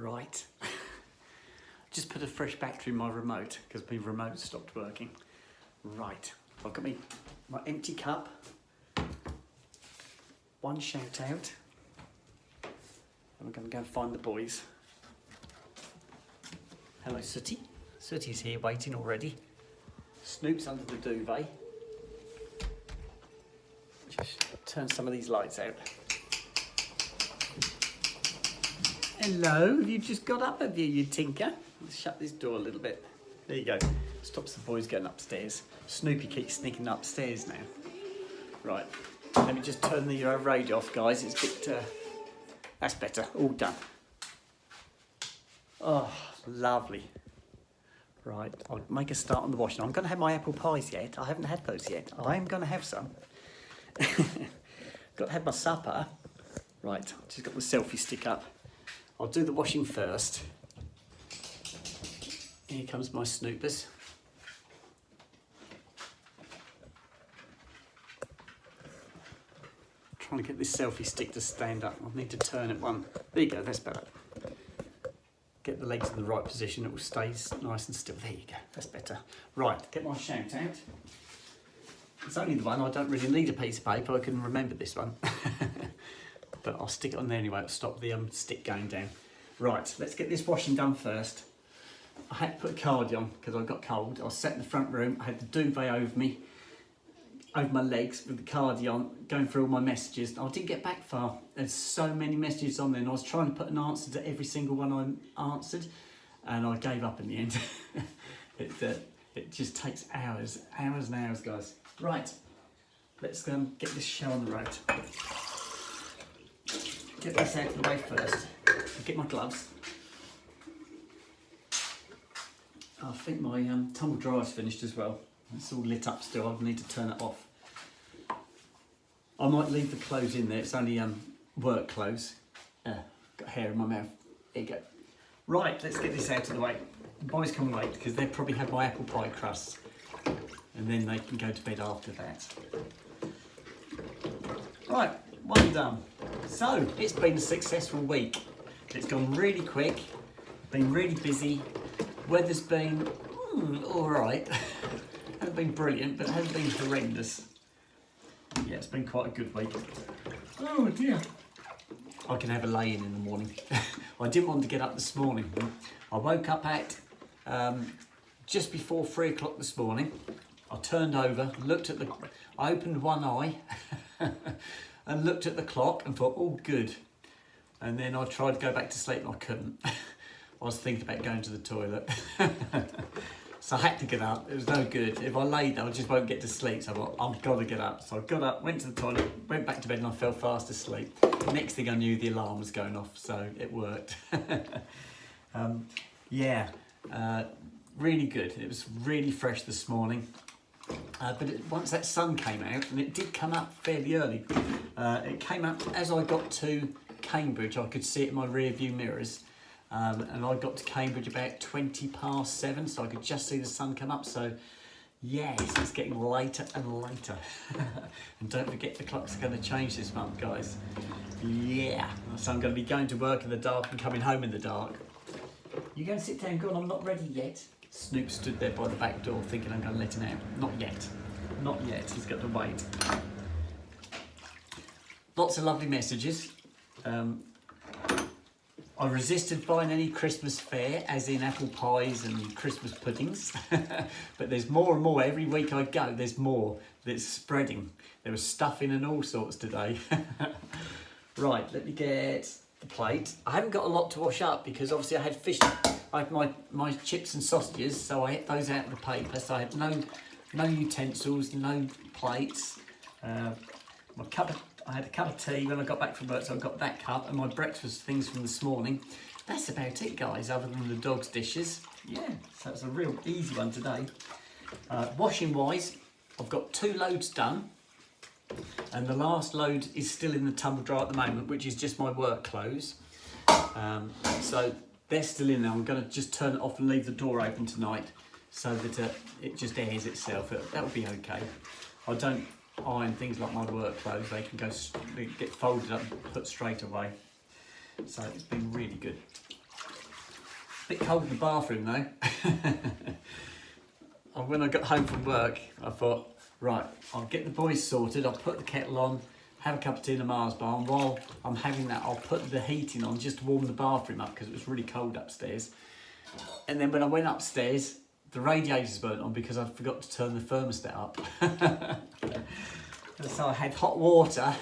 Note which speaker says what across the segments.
Speaker 1: Right, just put a fresh battery in my remote because my remote stopped working. Right, I've got my empty cup, one shout out, and we're going to go and find the boys. Hello Sooty, Sooty's here waiting already. Snoop's under the duvet. Just turn some of these lights out. Hello, have you just got up, have you, you tinker? Let's shut this door a little bit. There you go. Stops the boys getting upstairs. Snoopy keeps sneaking upstairs now. Right, let me just turn the radio off, guys. It's a bit, that's better, all done. Oh, lovely. Right, I'll make a start on the washing. I'm going to have my apple pies yet. I haven't had those yet. I am going to have some. Got to have my supper. Right, just got the selfie stick up. I'll do the washing first. Here comes my snoopers. Trying to get this selfie stick to stand up. I need to turn it one. There you go, that's better. Get the legs in the right position, it will stay nice and still. There you go, that's better. Right, get my shout out. It's only the one, I don't really need a piece of paper, I can remember this one. But I'll stick it on there anyway, it'll stop the stick going down. Right, let's get this washing done first. I had to put a cardi on because I got cold. I sat in the front room, I had the duvet over me, over my legs with the cardi on, going through all my messages. I didn't get back far. There's so many messages on there and I was trying to put an answer to every single one I answered and I gave up in the end. It just takes hours and hours, guys. Right, let's get this show on the road. Get this out of the way first. Get my gloves. I think my tumble dryer's finished as well. It's all lit up still. I need to turn it off. I might leave the clothes in there. It's only work clothes. Got hair in my mouth. There you go. Right, let's get this out of the way. The boys can wait because they probably had my apple pie crusts, and then they can go to bed after that. Right, one done. So, it's been a successful week. It's gone really quick, been really busy. Weather's been alright. Hasn't been brilliant, but it hasn't been horrendous. Yeah, it's been quite a good week. Oh dear. I can have a lay-in the morning. I didn't want to get up this morning. I woke up at just before 3 o'clock this morning. I turned over, I opened one eye and looked at the clock and thought, oh good. And then I tried to go back to sleep and I couldn't. I was thinking about going to the toilet. So I had to get up, it was no good. If I lay there, I just won't get to sleep. So I thought, I've got to get up. So I got up, went to the toilet, went back to bed and I fell fast asleep. Next thing I knew, the alarm was going off, so it worked. Really good. It was really fresh this morning. But once that sun came out, and it did come up fairly early, it came up as I got to Cambridge. I could see it in my rear view mirrors, and I got to Cambridge about 7:20, so I could just see the sun come up. So yes, it's getting later and later. And don't forget the clock's going to change this month, guys. Yeah, so I'm going to be going to work in the dark and coming home in the dark. You go and sit down, go on, I'm not ready yet. Snoop stood there by the back door thinking I'm going to let him out. Not yet. Not yet. He's got to wait. Lots of lovely messages. I resisted buying any Christmas fare, as in apple pies and Christmas puddings. But there's more and more. Every week I go, there's more. That's spreading. There was stuffing and all sorts today. Right, let me get the plate. I haven't got a lot to wash up because obviously I had fish. I had my chips and sausages, so I ate those out of the paper. So I had no utensils, no plates. I had a cup of tea when I got back from work, so I got that cup and my breakfast things from this morning. That's about it, guys, other than the dog's dishes. Yeah, so it's a real easy one today. Washing wise, I've got 2 loads done. And the last load is still in the tumble dryer at the moment, which is just my work clothes. So they're still in there. I'm going to just turn it off and leave the door open tonight so that it just airs itself. That'll be okay. I don't iron things like my work clothes. They can get folded up and put straight away. So it's been really good. bit cold in the bathroom though. And when I got home from work, I thought, right, I'll get the boys sorted, I'll put the kettle on, have a cup of tea in a Mars bar, and while I'm having that, I'll put the heating on just to warm the bathroom up because it was really cold upstairs. And then when I went upstairs, the radiators weren't on because I forgot to turn the thermostat up. And so I had hot water,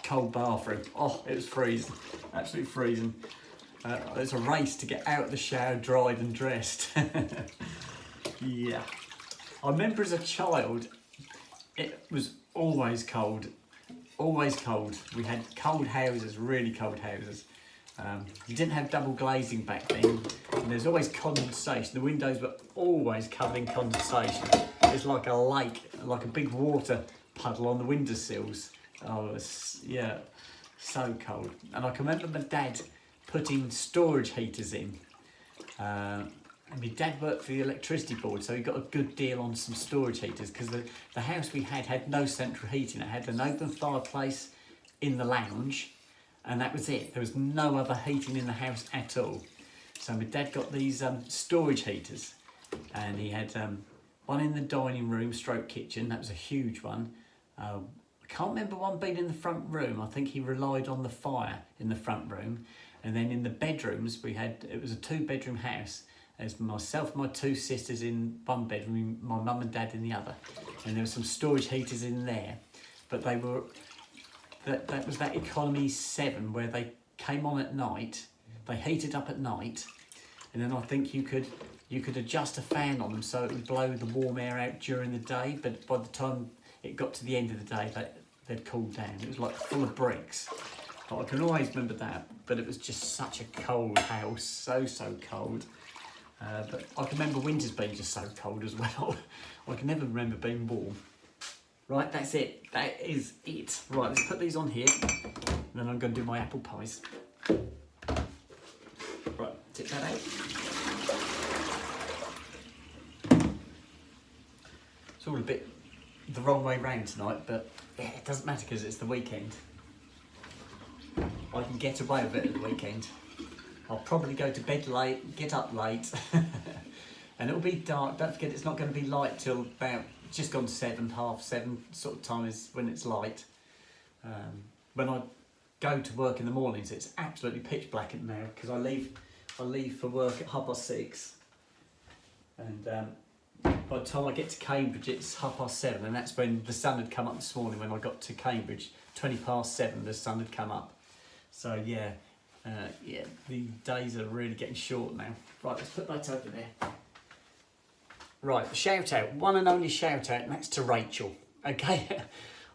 Speaker 1: cold bathroom. Oh, it was freezing, absolutely freezing. It was a race to get out of the shower, dried and dressed. Yeah. I remember as a child, it was always cold, always cold. We had cold houses, really cold houses. You didn't have double glazing back then, and there's always condensation. The windows were always covered in condensation. It's like a lake, like a big water puddle on the windowsills. Oh, it was, yeah, so cold. And I can remember my dad putting storage heaters in. And my dad worked for the electricity board, so he got a good deal on some storage heaters because the house we had no central heating. It had an open fireplace in the lounge, and that was it. There was no other heating in the house at all. So my dad got these storage heaters, and he had one in the dining room stroke kitchen. That was a huge one. I can't remember one being in the front room. I think he relied on the fire in the front room. And then in the bedrooms, it was a 2-bedroom house. There's myself and my 2 sisters in one bedroom, my mum and dad in the other. And there were some storage heaters in there. But they were, that was that economy 7 where they came on at night, they heated up at night, and then I think you could adjust a fan on them so it would blow the warm air out during the day, but by the time it got to the end of the day, they'd cooled down. It was like full of bricks. I can always remember that, but it was just such a cold house, so cold. But I can remember winters being just so cold as well. I can never remember being warm. Right, that's it. That is it. Right, let's put these on here, and then I'm going to do my apple pies. Right, take that out. It's all a bit the wrong way round tonight, but yeah, it doesn't matter because it's the weekend. I can get away with it at the weekend. I'll probably go to bed late, get up late, and it'll be dark. Don't forget, it's not going to be light till about just gone 7, half 7 sort of time is when it's light. When I go to work in the mornings, it's absolutely pitch black now because I leave for work at 6:30, and by the time I get to Cambridge, it's 7:30, and that's when the sun had come up this morning. When I got to Cambridge, 7:20, the sun had come up. So yeah, the days are really getting short now. Right, let's put that over there. Right, the shout out, one and only shout out, and that's to Rachel. Okay,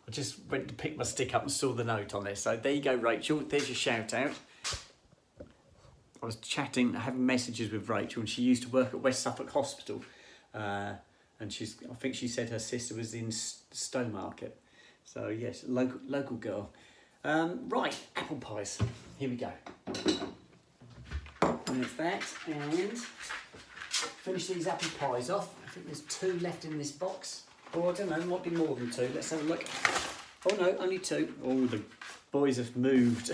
Speaker 1: I just went to pick my stick up and saw the note on there. So there you go, Rachel. There's your shout out. I was having messages with Rachel, and she used to work at West Suffolk Hospital. And I think she said her sister was in Stowmarket. So yes, local girl. Right, apple pies. Here we go. There's that, and finish these apple pies off. I think there's 2 left in this box. Oh, I don't know, might be more than 2. Let's have a look. Oh no, only 2. Oh, the boys have moved.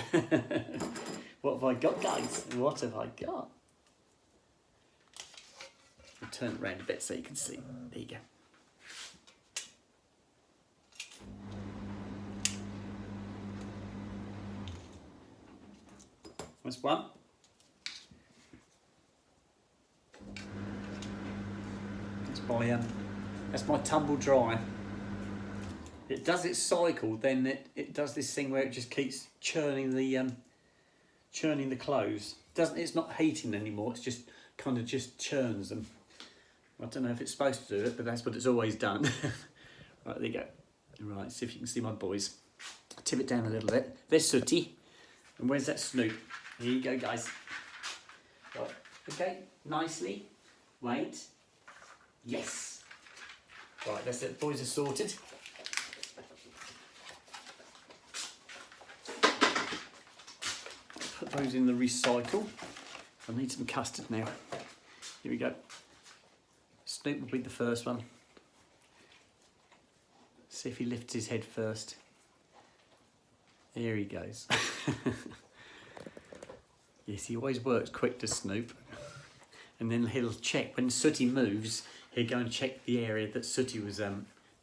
Speaker 1: What have I got, guys? What have I got? I'll turn it around a bit so you can see. There you go. That's one. That's my tumble dryer. It does its cycle, then it does this thing where it just keeps churning the clothes. It's not heating anymore. It's just kind of just churns them. I don't know if it's supposed to do it, but that's what it's always done. Right, there you go. Right, see if you can see my boys. Tip it down a little bit. There's Sooty. And where's that Snoop? Here you go, guys. Right, okay, nicely. Wait. Yes. Right, that's it. Boys are sorted. Put those in the recycle. I need some custard now. Here we go. Snoop will be the first one. See if he lifts his head first. There he goes. Yes, he always works quick to Snoop. And then he'll check, when Sooty moves, he'll go and check the area that Sooty was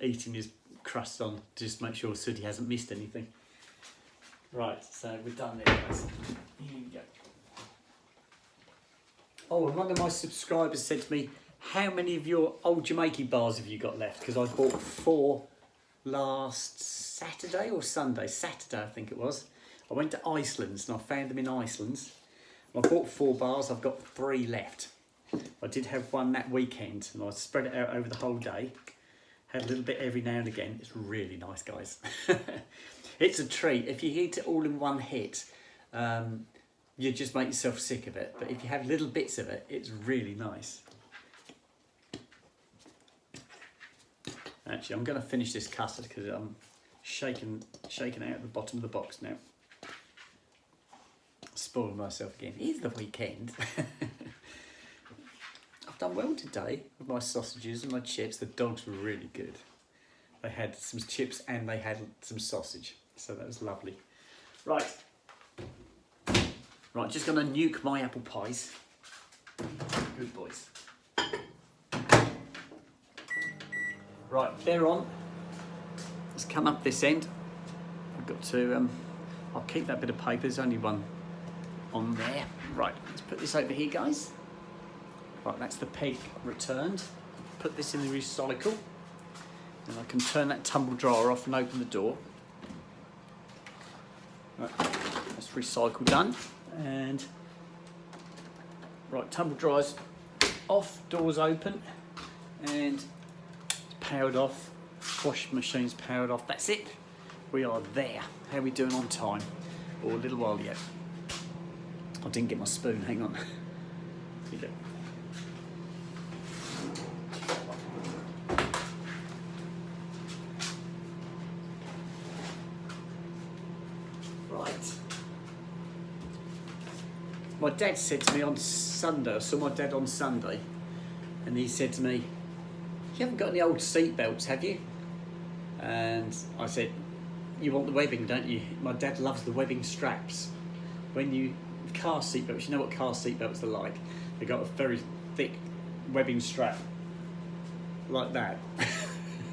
Speaker 1: eating his crust on, to just make sure Sooty hasn't missed anything. Right, so we're done there, guys. Here we go. Oh, and one of my subscribers said to me, how many of your old Jamaican bars have you got left? Because I bought 4 last Saturday or Sunday. Saturday, I think it was. I went to Iceland's and I found them in Iceland's. I bought 4 bars, I've got 3 left. I did have one that weekend and I spread it out over the whole day. Had a little bit every now and again. It's really nice, guys. It's a treat. If you eat it all in one hit, you just make yourself sick of it. But if you have little bits of it, it's really nice. Actually, I'm going to finish this custard because I'm shaking out at the bottom of the box now. Spoiling myself again. It's the weekend. I've done well today with my sausages and my chips. The dogs were really good. They had some chips and they had some sausage, so that was lovely. Right, just going to nuke my apple pies. Good boys. Right, they're on. Let's come up this end. I've got to, I'll keep that bit of paper, there's only one on there. Right, let's put this over here, guys. Right, that's the peg returned. Put this in the recycle. And I can turn that tumble dryer off and open the door. Right, that's recycle done. And, right, tumble dryer's off, door's open. And powered off, washing machine's powered off. That's it. We are there. How are we doing on time? Or a little while yet. I didn't get my spoon, hang on. Here you go. Right. My dad said to me on Sunday, I saw my dad on Sunday, and he said to me, you haven't got any old seat belts, have you? And I said, you want the webbing, don't you? My dad loves the webbing straps. When you, car seat belts, you know what car seat belts are like. They've got a very thick webbing strap, like that.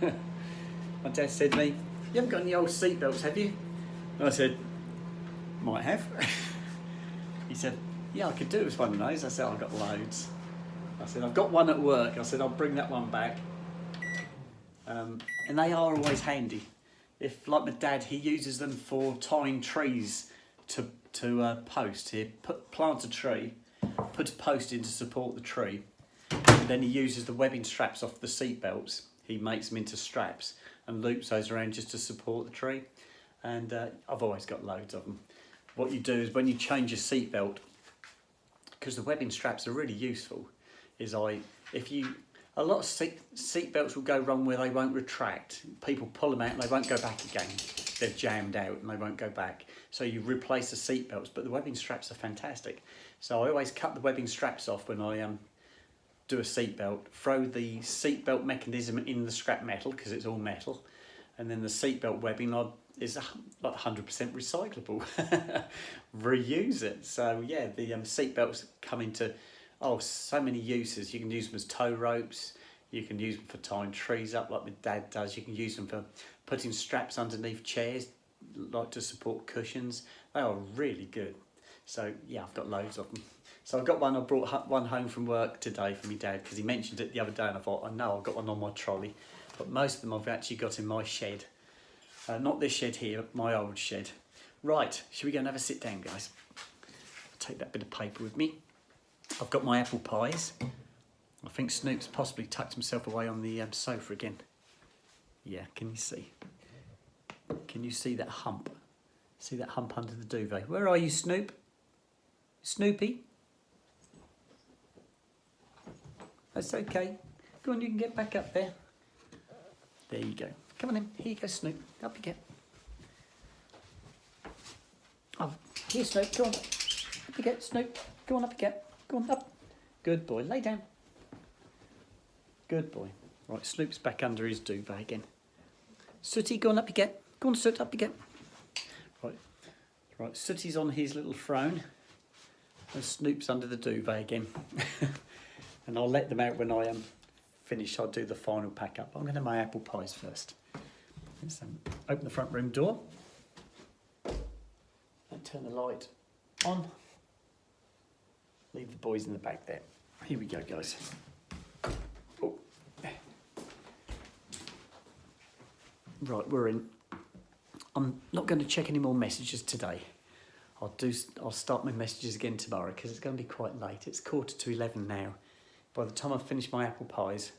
Speaker 1: My dad said to me, you haven't got any old seat belts, have you? And I said, might have. He said, yeah, I could do with one of those. I said, I've got loads. I said, I've got one at work. I said, I'll bring that one back. And they are always handy. If, like my dad, he uses them for tying trees to post. He plants a tree, puts a post in to support the tree, and then he uses the webbing straps off the seat belts. He makes them into straps and loops those around just to support the tree. And I've always got loads of them. What you do is when you change your seat belt, because the webbing straps are really useful, a lot of seat belts will go wrong where they won't retract. People pull them out and they won't go back again. They're jammed out and they won't go back. So you replace the seat belts, but the webbing straps are fantastic. So I always cut the webbing straps off when I do a seat belt, throw the seat belt mechanism in the scrap metal because it's all metal, and then the seat belt webbing is like 100% recyclable. Reuse it. So yeah, the seat belts come into so many uses. You can use them as tow ropes, you can use them for tying trees up like my dad does, you can use them for putting straps underneath chairs like to support cushions. They are really good. So yeah, I've got loads of them. So I've got one, I brought one home from work today for my dad because he mentioned it the other day and I thought, I know I've got one on my trolley, but most of them I've actually got in my shed. Not this shed here, my old shed. Right, should we go and have a sit down, guys? I'll take that bit of paper with me. I've got my apple pies. I think Snoop's possibly tucked himself away on the sofa again. Yeah, can you see? Can you see that hump? See that hump under the duvet? Where are you, Snoop? Snoopy? That's okay. Go on, you can get back up there. There you go. Come on in. Here you go, Snoop. Up you get. Oh, here, Snoop. Go on. Up you get, Snoop. Go on, up you get. Go on, up. Good boy. Lay down. Good boy. Right, Snoop's back under his duvet again. Sooty, go on, up you get. Go on, Soot, up you get. Right, Sooty's on his little throne. And Snoop's under the duvet again. And I'll let them out when I finish. I'll do the final pack up. I'm going to my apple pies first. Let's open the front room door. And turn the light on. Leave the boys in the back there. Here we go, guys. Oh. Right, we're in. I'm not going to check any more messages today. I'll start my messages again tomorrow because it's going to be quite late. It's 11:45 now. By the time I finish my apple pies,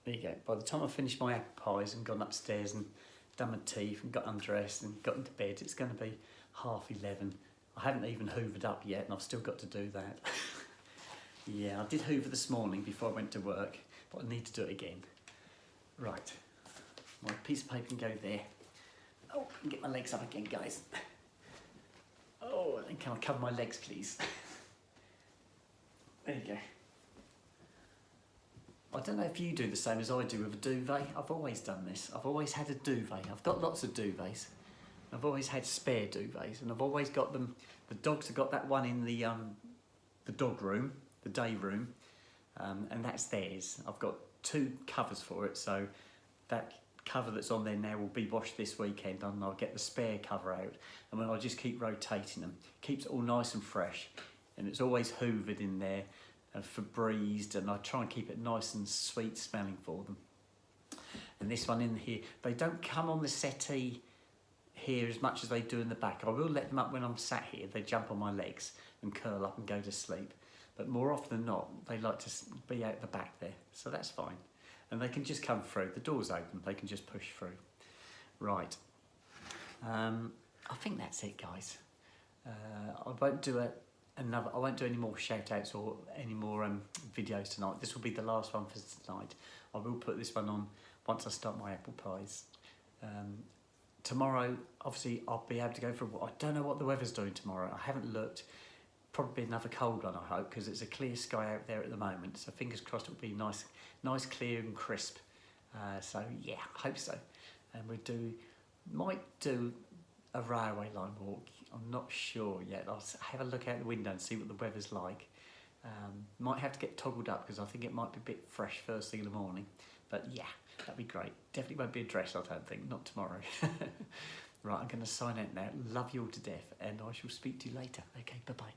Speaker 1: there you go. By the time I finish my apple pies and gone upstairs and done my teeth and got undressed and got into bed, it's going to be 11:30. I haven't even hoovered up yet and I've still got to do that. Yeah, I did hoover this morning before I went to work, but I need to do it again. Right, my piece of paper can go there. Oh, and get my legs up again, guys. Oh, and can I cover my legs, please? There you go. I don't know if you do the same as I do with a duvet. I've always done this. I've always had a duvet. I've got lots of duvets. I've always had spare duvets, and I've always got them. The dogs have got that one in the dog room, the day room, and that's theirs. I've got 2 covers for it, so that cover that's on there now will be washed this weekend, and I'll get the spare cover out, and then I'll just keep rotating them. Keeps it all nice and fresh, and it's always hoovered in there and Febrezed, and I try and keep it nice and sweet smelling for them. And this one in here, they don't come on the settee here as much as they do in the back. I will let them up when I'm sat here. They jump on my legs and curl up and go to sleep, but more often than not they like to be out the back there, so that's fine. And they can just come through. The door's open, they can just push through. Right, I think that's it, guys. I won't do any more shout outs or any more videos tonight. This will be the last one for tonight. I will put this one on once I start my apple pies. Tomorrow, obviously, I'll be able to go for a walk. I don't know what the weather's doing tomorrow. I haven't looked. Probably another cold one, I hope, because it's a clear sky out there at the moment. So fingers crossed it'll be nice, clear and crisp. So yeah, I hope so. And might do a railway line walk. I'm not sure yet. I'll have a look out the window and see what the weather's like. Might have to get toggled up because I think it might be a bit fresh first thing in the morning. But yeah, that'd be great. Definitely won't be a dress, I don't think. Not tomorrow. Right, I'm going to sign out now. Love you all to death, and I shall speak to you later. Okay, bye-bye.